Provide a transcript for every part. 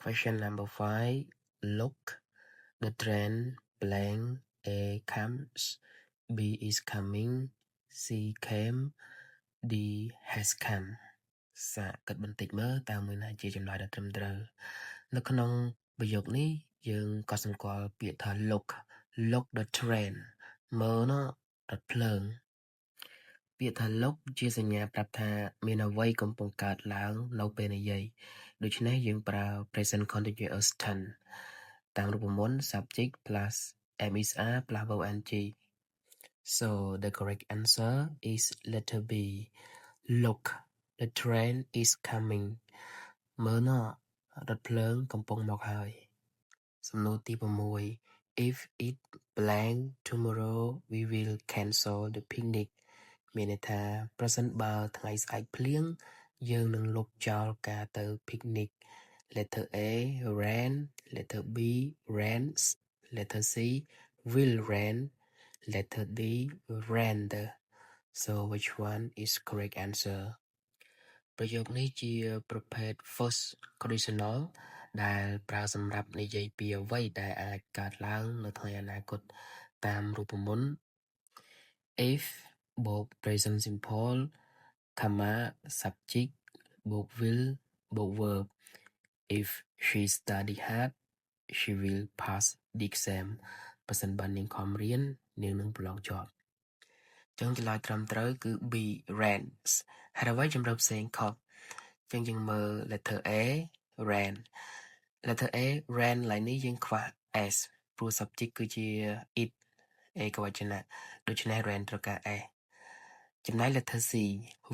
Question number 5. Look, the train blank A comes, B is coming, C came, D has come. សាកគិតបន្តិចមើលតើមួយណាជាចម្លើយដ៏ត្រឹមត្រូវនៅក្នុងប្រយោគនេះយើងក៏សម្គាល់ពាក្យថា look the train មើលណារថភ្លើងពាក្យថា look ជាសញ្ញាប្រាប់ថាមានអ្វីកំពុងកើតឡើងនៅពេលនិយាយដូច្នេះយើងប្រើ present continuous tense តាមរូបមន្ត subject plus MSR plus verb ing. So the correct answer is letter B. Look, the train is coming. មើលណារថភ្លើងកំពុងមកហើយ សំណួរទី 6. If it blank tomorrow we will cancel the picnic. មានន័យថាប្រសិនបើថ្ងៃស្អែកភ្លៀងយើងនឹងលុបចោលការទៅ picnic. Letter A rain, letter B rains, letter C will rain, letter D rained. So which one is correct answer? ប្រយោគនេះជាប្រភេទ first conditional ដែលប្រើសម្រាប់និយាយពីអ្វីដែលអាចកើតឡើងនៅថ្ងៃអនាគតតាមរូបមន្ត if បូក present simple comma subject បូក will បូក verb. If she study hard she will pass the exam. ប្រសិនបើនាងខំរៀននាងនឹងប្រឡងជាប់ចឹងចម្លើយត្រឹមត្រូវគឺ B rains. ហេតុអ្វីជំរឿនផ្សេងខុសចឹងយើងមើល letter A rain. letter A rain ឡើយនេះយើងខ្វះ s ព្រោះ subject គឺជា it ឯកវចនៈដូច្នេះ rain ត្រូវការ s ចំណែក letter C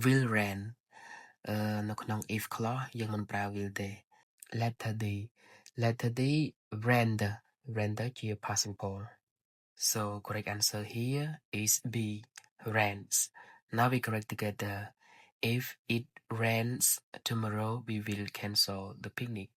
will rain នៅក្នុង if clause យើងមិនប្រើ will ទេ letter D rained ជា past simple. So correct answer here is B rains. Now we correct together. If it rains tomorrow we will cancel the picnic.